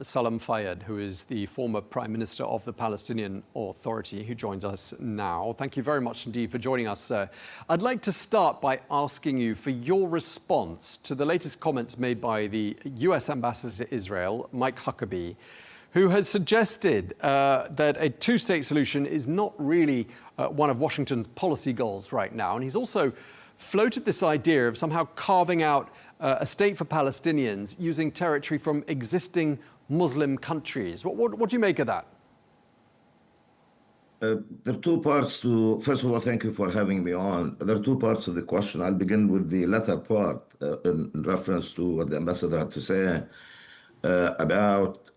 Salam Fayyad, who is the former Prime Minister of the Palestinian Authority, who joins us now. Thank you very much indeed for joining us, sir. I'd like to start by asking you for your response to the latest comments made by the US Ambassador to Israel, Mike Huckabee, who has suggested that a two-state solution is not really one of Washington's policy goals right now. And he's also floated this idea of somehow carving out a state for Palestinians using territory from existing Muslim countries. What do you make of that? There are two parts to, first of all, thank you for having me on. There are two parts of the question. I'll begin with the latter part in reference to what the ambassador had to say about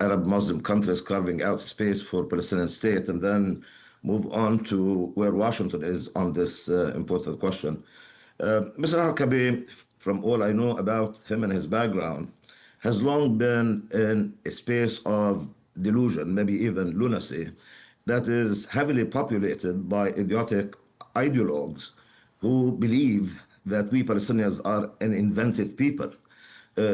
Arab Muslim countries carving out space for Palestinian state, and then move on to where Washington is on this important question. Mr. Huckabee, from all I know about him and his background, has long been in a space of delusion, maybe even lunacy, that is heavily populated by idiotic ideologues who believe that we Palestinians are an invented people.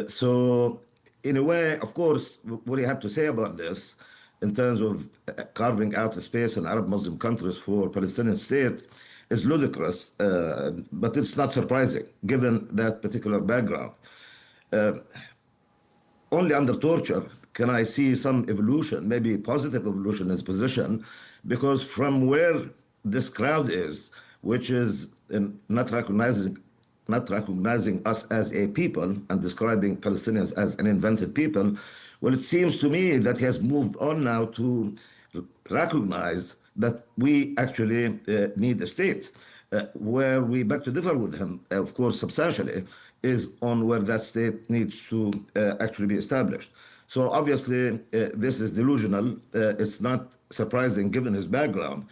So in a way, of course, what he had to say about this in terms of carving out a space in Arab Muslim countries for Palestinian state is ludicrous, but it's not surprising given that particular background. Only under torture can I see some evolution, maybe positive evolution in his position, because from where this crowd is, which is not recognizing us as a people and describing Palestinians as an invented people, well, it seems to me that he has moved on now to recognize that we actually need a state. Where we beg to differ with him, of course, substantially, is on where that state needs to actually be established. So obviously, this is delusional. It's not surprising given his background.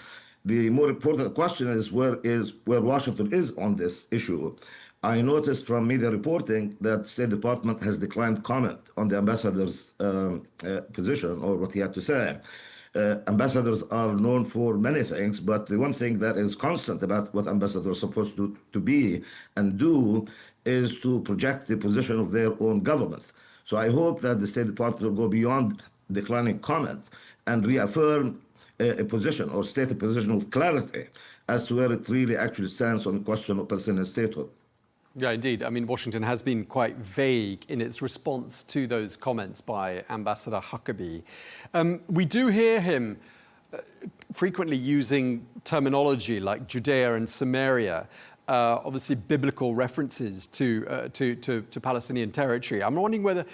The more important question is where Washington is on this issue. I noticed from media reporting that State Department has declined comment on the ambassador's position or what he had to say. Ambassadors are known for many things, but the one thing that is constant about what ambassadors are supposed to be and do is to project the position of their own governments. So I hope that the State Department will go beyond declining comment and reaffirm a position or state a position with clarity as to where it really actually stands on the question of Palestinian statehood. Yeah, indeed. I mean, Washington has been quite vague in its response to those comments by Ambassador Huckabee. We do hear him frequently using terminology like Judea and Samaria, obviously biblical references to Palestinian territory. I'm wondering whether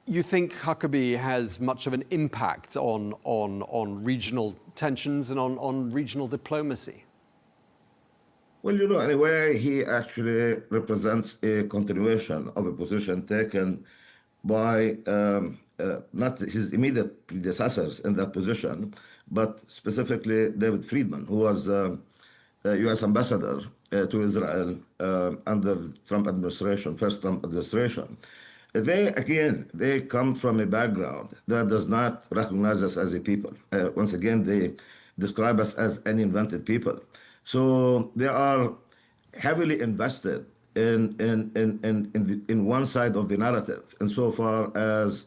you think Huckabee has much of an impact on regional tensions and on regional diplomacy. Well, you know, anyway, he actually represents a continuation of a position taken by not his immediate predecessors in that position, but specifically David Friedman, who was U.S. ambassador to Israel under Trump administration, first Trump administration. They come from a background that does not recognize us as a people. Once again, they describe us as an invented people. So they are heavily invested in one side of the narrative, insofar as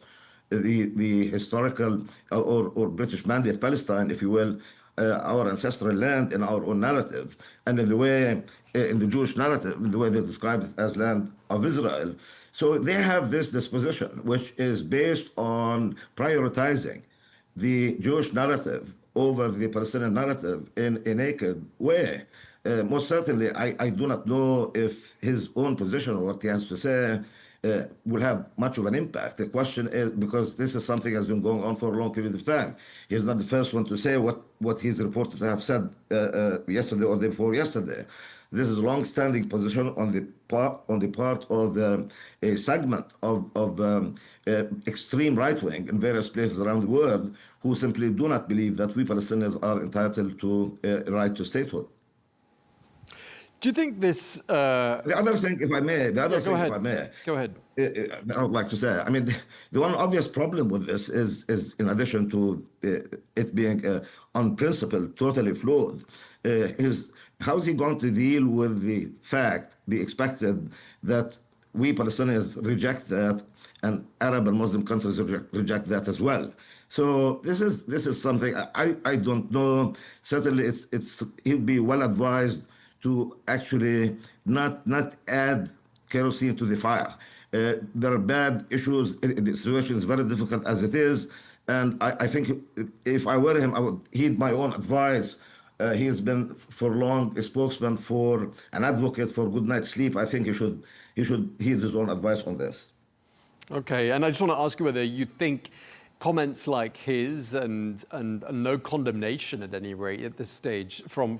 the historical or British mandate Palestine, if you will, our ancestral land in our own narrative, and in the Jewish narrative, in the way they describe it as land of Israel. So they have this disposition, which is based on prioritizing the Jewish narrative over the Palestinian narrative in a naked way. Most certainly, I do not know if his own position or what he has to say will have much of an impact. The question is, because this is something that has been going on for a long period of time. He's not the first one to say what he's reported to have said yesterday or the day before yesterday. This is a long-standing position on the part of a segment of extreme right-wing in various places around the world who simply do not believe that we Palestinians are entitled to a right to statehood. Do you think this... The other thing, if I may, Go ahead. I would like to say, I mean, the one obvious problem with this is in addition to it being unprincipled, totally flawed, is how is he going to deal with the fact, the expected, that we Palestinians reject that, and Arab and Muslim countries reject that as well. So this is something I don't know. Certainly, he'd be well advised to actually not add kerosene to the fire. There are bad issues. The situation is very difficult as it is, and I think if I were him, I would heed my own advice. He has been for long a spokesman for an advocate for good night's sleep. I think he should heed his own advice on this. Okay, and I just want to ask you whether you think comments like his and no condemnation at any rate at this stage from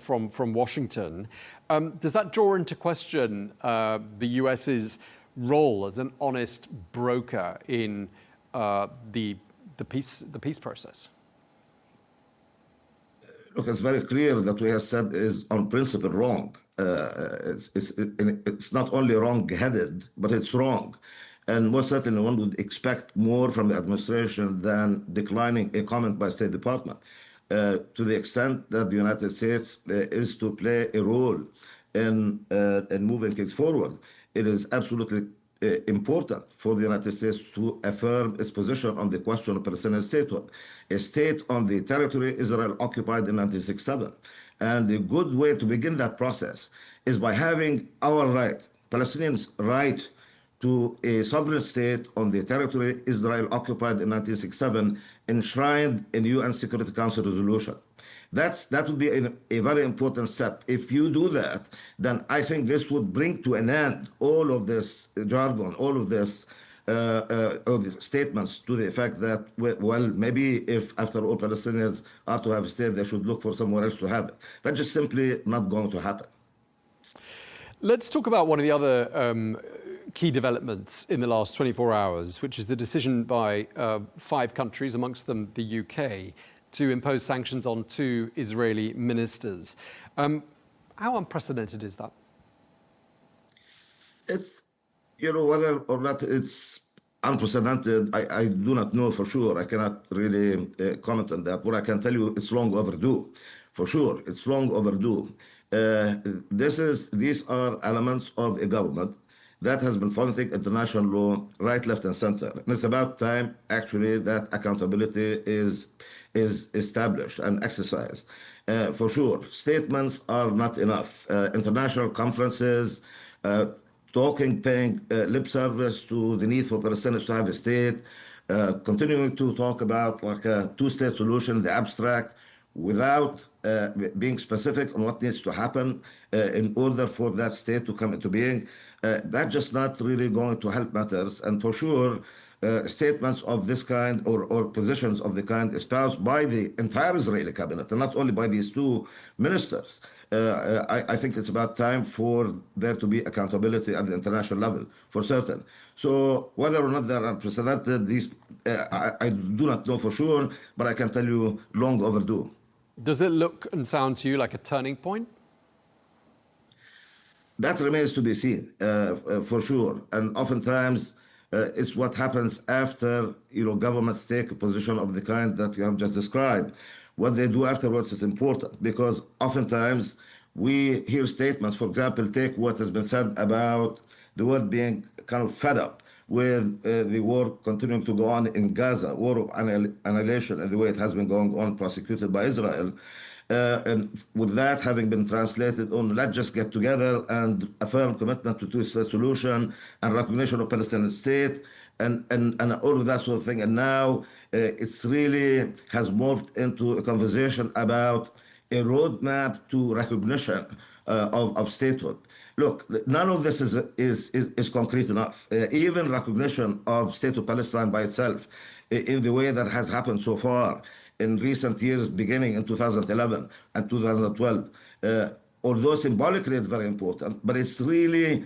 Washington, does that draw into question the US's role as an honest broker in the peace process? Look, it's very clear that what he has said is on principle wrong. It's not only wrong-headed, but it's wrong. And most certainly one would expect more from the administration than declining a comment by State Department. To the extent that the United States is to play a role in moving things forward, it is absolutely important for the United States to affirm its position on the question of Palestinian statehood, a state on the territory Israel occupied in 1967. And a good way to begin that process is by having our right, Palestinians' right to a sovereign state on the territory Israel occupied in 1967, enshrined in UN Security Council resolution. That would be a very important step. If you do that, then I think this would bring to an end all of this jargon, all of this statements to the effect that, well, maybe if after all Palestinians are to have a state, they should look for somewhere else to have it. That's just simply not going to happen. Let's talk about one of the other key developments in the last 24 hours, which is the decision by 5 countries, amongst them the UK, to impose sanctions on 2 Israeli ministers. How unprecedented is that? It's, whether or not it's unprecedented, I do not know for sure. I cannot really comment on that. What I can tell you, it's long overdue. For sure, it's long overdue. These are elements of a government that has been following international law right, left, and center. And it's about time, actually, that accountability is established and exercised. For sure, statements are not enough. International conferences, paying lip service to the need for Palestinians to have a state, continuing to talk about like a 2-state solution, the abstract, without being specific on what needs to happen in order for that state to come into being. That's just not really going to help matters. And for sure, statements of this kind or positions of the kind espoused by the entire Israeli cabinet, and not only by these 2 ministers. I think it's about time for there to be accountability at the international level, for certain. So whether or not they're unprecedented, I do not know for sure, but I can tell you long overdue. Does it look and sound to you like a turning point? That remains to be seen, for sure. And oftentimes, it's what happens after governments take a position of the kind that you have just described. What they do afterwards is important, because oftentimes we hear statements. For example, take what has been said about the world being kind of fed up with the war continuing to go on in Gaza, war of annihilation, and the way it has been going on, prosecuted by Israel. And with that having been translated on, let's just get together and affirm commitment to 2-state solution and recognition of Palestinian state and all of that sort of thing. And now it's really has morphed into a conversation about a roadmap to recognition of statehood. Look, none of this is concrete enough. Even recognition of State of Palestine by itself, in the way that has happened so far in recent years, beginning in 2011 and 2012, although symbolically it's very important, but it's really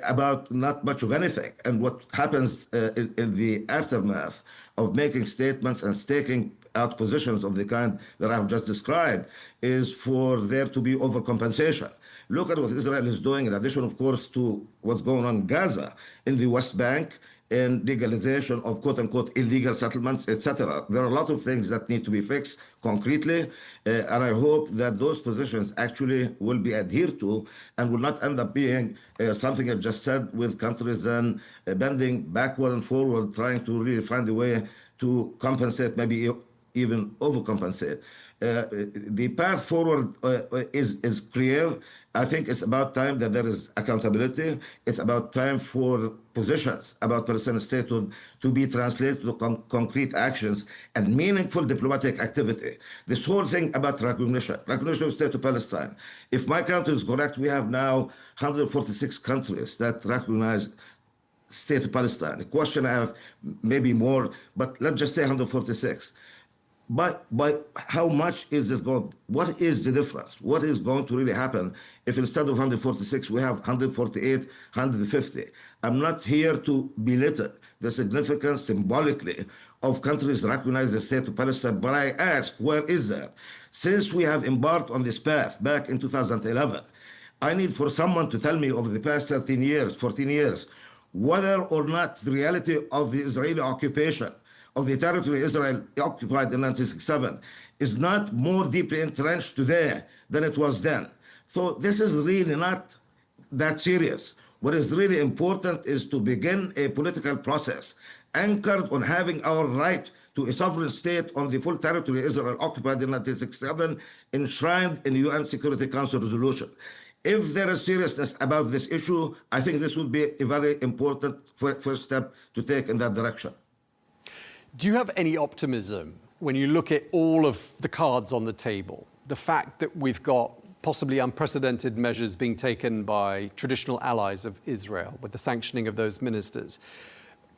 about not much of anything. And what happens in the aftermath of making statements and staking out positions of the kind that I've just described is for there to be overcompensation. Look at what Israel is doing, in addition, of course, to what's going on in Gaza, in the West Bank, in legalization of quote-unquote illegal settlements, etc. There are a lot of things that need to be fixed concretely, and I hope that those positions actually will be adhered to and will not end up being something I just said, with countries then bending backward and forward, trying to really find a way to compensate, maybe even overcompensate. The path forward is clear. I think it's about time that there is accountability. It's about time for positions about Palestinian statehood to be translated to concrete actions and meaningful diplomatic activity. This whole thing about recognition of state of Palestine. If my count is correct, we have now 146 countries that recognize state of Palestine. The question I have, maybe more, but let's just say 146. But how much is this going? What is the difference? What is going to really happen if instead of 146 we have 148, 150? I'm not here to belittle the significance symbolically of countries recognizing the state of Palestine, but I ask, where is that? Since we have embarked on this path back in 2011, I need for someone to tell me over the past 13 years, 14 years, whether or not the reality of the Israeli occupation of the territory Israel occupied in 1967 is not more deeply entrenched today than it was then. So this is really not that serious. What is really important is to begin a political process anchored on having our right to a sovereign state on the full territory Israel occupied in 1967, enshrined in the UN Security Council resolution. If there is seriousness about this issue, I think this would be a very important first step to take in that direction. Do you have any optimism when you look at all of the cards on the table? The fact that we've got possibly unprecedented measures being taken by traditional allies of Israel with the sanctioning of those ministers,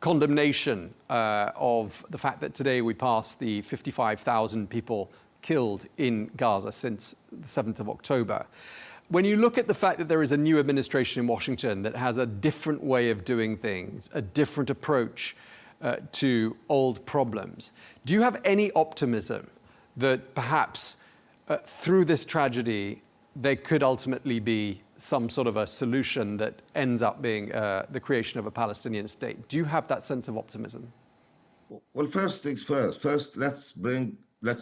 condemnation of the fact that today we passed the 55,000 people killed in Gaza since the 7th of October. When you look at the fact that there is a new administration in Washington that has a different way of doing things, a different approach to old problems, do you have any optimism that perhaps through this tragedy there could ultimately be some sort of a solution that ends up being the creation of a Palestinian state? Do you have that sense of optimism? Well, first things first. First, let's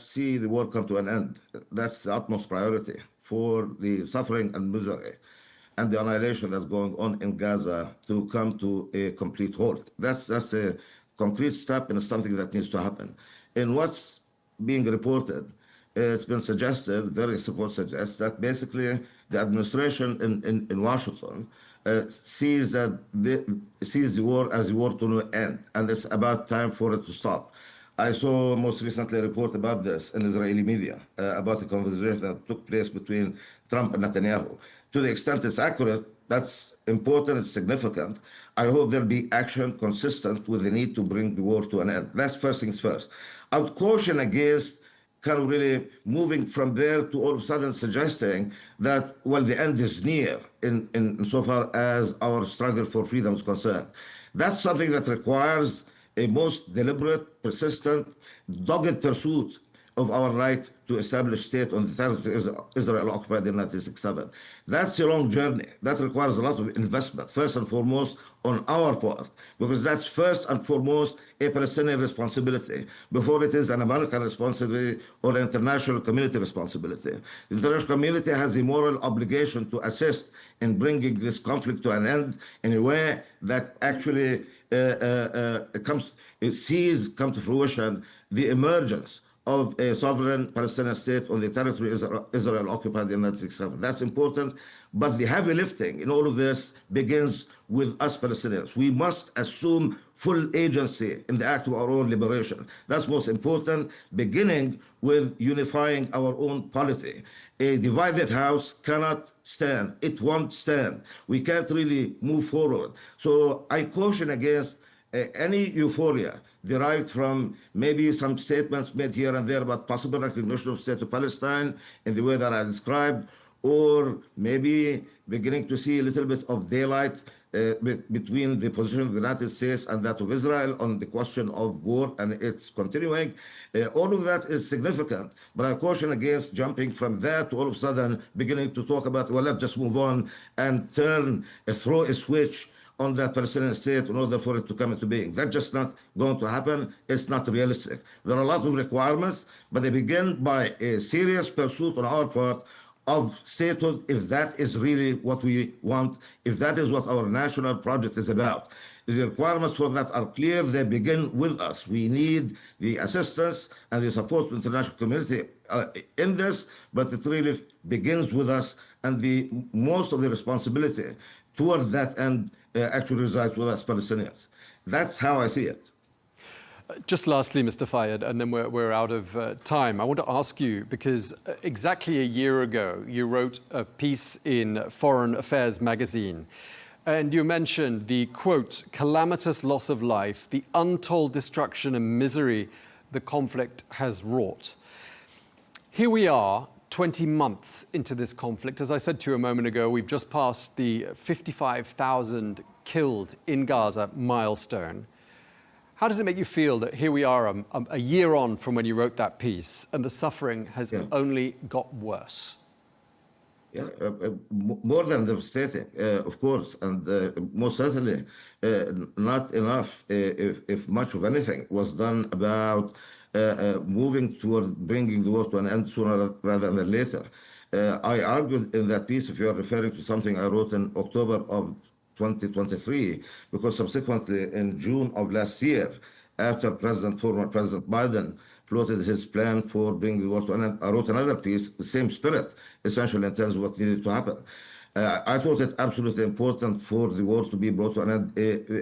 see the war come to an end. That's the utmost priority for the suffering and misery and the annihilation that's going on in Gaza to come to a complete halt. That's a concrete step and something that needs to happen. In what's being reported, it's been suggested, various reports suggest that basically the administration in Washington sees the war as a war to no end, and it's about time for it to stop. I saw most recently a report about this in Israeli media, about the conversation that took place between Trump and Netanyahu. To the extent it's accurate, that's important, it's significant. I hope there'll be action consistent with the need to bring the war to an end. That's first things first. I would caution against kind of really moving from there to all of a sudden suggesting that, well, the end is near in so far as our struggle for freedom is concerned. That's something that requires a most deliberate, persistent, dogged pursuit of our right to establish state on the territory Israel occupied in 1967. That's a long journey. That requires a lot of investment, first and foremost on our part, because that's first and foremost a Palestinian responsibility before it is an American responsibility or an international community responsibility. The international community has a moral obligation to assist in bringing this conflict to an end in a way that actually sees come to fruition the emergence of a sovereign Palestinian state on the territory Israel occupied in 1967. That's important, but the heavy lifting in all of this begins with us Palestinians. We must assume full agency in the act of our own liberation. That's most important, beginning with unifying our own polity. A divided house cannot stand. It won't stand. We can't really move forward. So I caution against any euphoria derived from maybe some statements made here and there about possible recognition of state of Palestine in the way that I described, or maybe beginning to see a little bit of daylight between the position of the United States and that of Israel on the question of war and its continuing. All of that is significant, but I caution against jumping from that to all of a sudden beginning to talk about, well, let's just move on and throw a switch on that Palestinian state in order for it to come into being. That's just not going to happen. It's not realistic. There are a lot of requirements, but they begin by a serious pursuit on our part of statehood, if that is really what we want, if that is what our national project is about. The requirements for that are clear. They begin with us. We need the assistance and the support of the international community in this, but it really begins with us, and most of the responsibility toward that end actually resides with us Palestinians. That's how I see it. Just lastly, Mr. Fayyad, and then we're out of time. I want to ask you, because exactly a year ago, you wrote a piece in Foreign Affairs magazine, and you mentioned the, quote, calamitous loss of life, the untold destruction and misery the conflict has wrought. Here we are, 20 months into this conflict. As I said to you a moment ago, we've just passed the 55,000 killed in Gaza milestone. How does it make you feel that here we are a year on from when you wrote that piece and the suffering has only got worse? Yeah, more than devastating, of course, and most certainly not enough, if much of anything, was done about moving toward bringing the war to an end sooner rather than later. I argued in that piece, if you are referring to something I wrote in October of 2023, because subsequently in June of last year, after former President Biden floated his plan for bringing the war to an end, I wrote another piece, the same spirit, essentially in terms of what needed to happen. I thought it absolutely important for the war to be brought to an end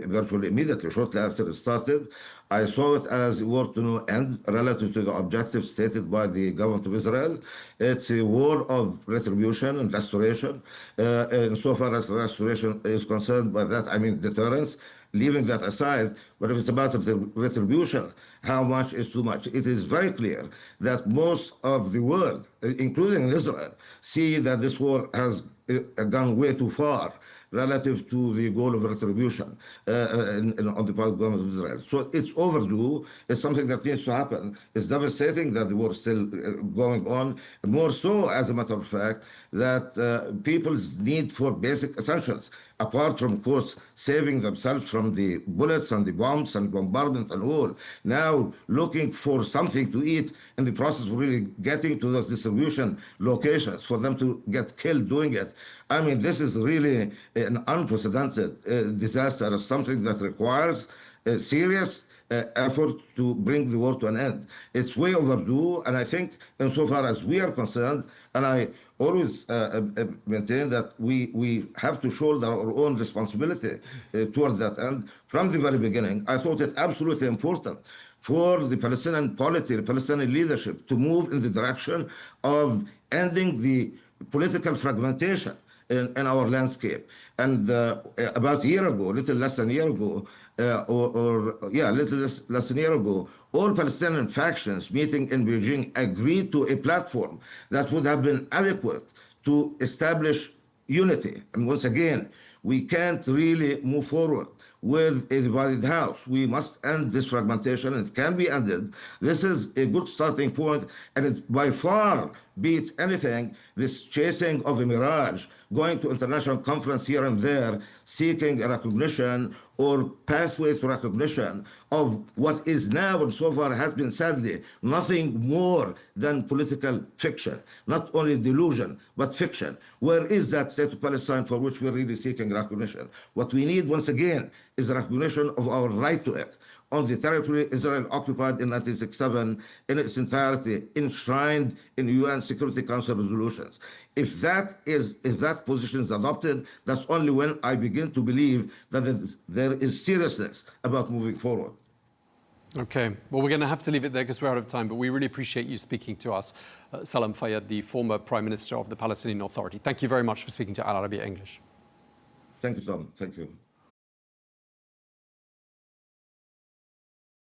virtually immediately, shortly after it started. I saw it as a war to no end relative to the objectives stated by the government of Israel. It's a war of retribution and restoration. Insofar as restoration is concerned, by that I mean deterrence. Leaving that aside, but if it's about retribution, how much is too much? It is very clear that most of the world, including Israel, see that this war has gone way too far relative to the goal of retribution on the part of the government of Israel. So it's overdue. It's something that needs to happen. It's devastating that the war is still going on, more so, as a matter of fact, that people's need for basic essentials, apart from, of course, saving themselves from the bullets and the bombs and bombardment and all, now looking for something to eat in the process of really getting to those distribution locations for them to get killed doing it. I mean, this is really an unprecedented disaster, something that requires serious effort to bring the war to an end. It's way overdue, and I think insofar as we are concerned, and I always maintain that we have to shoulder our own responsibility toward that end. From the very beginning, I thought it absolutely important for the Palestinian polity, the Palestinian leadership, to move in the direction of ending the political fragmentation in our landscape. And about a year ago, little less than a year ago, little less than a year ago, all Palestinian factions meeting in Beijing agreed to a platform that would have been adequate to establish unity. And once again, we can't really move forward with a divided house. We must end this fragmentation, and it can be ended. This is a good starting point, and it by far beats anything, this chasing of a mirage, going to international conference here and there, seeking a recognition or pathway to recognition of what is now and so far has been sadly nothing more than political fiction, not only delusion, but fiction. Where is that state of Palestine for which we're really seeking recognition? What we need, once again, is a recognition of our right to it on the territory Israel occupied in 1967 in its entirety, enshrined in UN Security Council resolutions. If that position is adopted, that's only when I begin to believe that there is seriousness about moving forward. Okay, well, we're going to have to leave it there because we're out of time, but we really appreciate you speaking to us. Salam Fayyad, the former Prime Minister of the Palestinian Authority. Thank you very much for speaking to Al Arabiya English. Thank you, Tom. Thank you.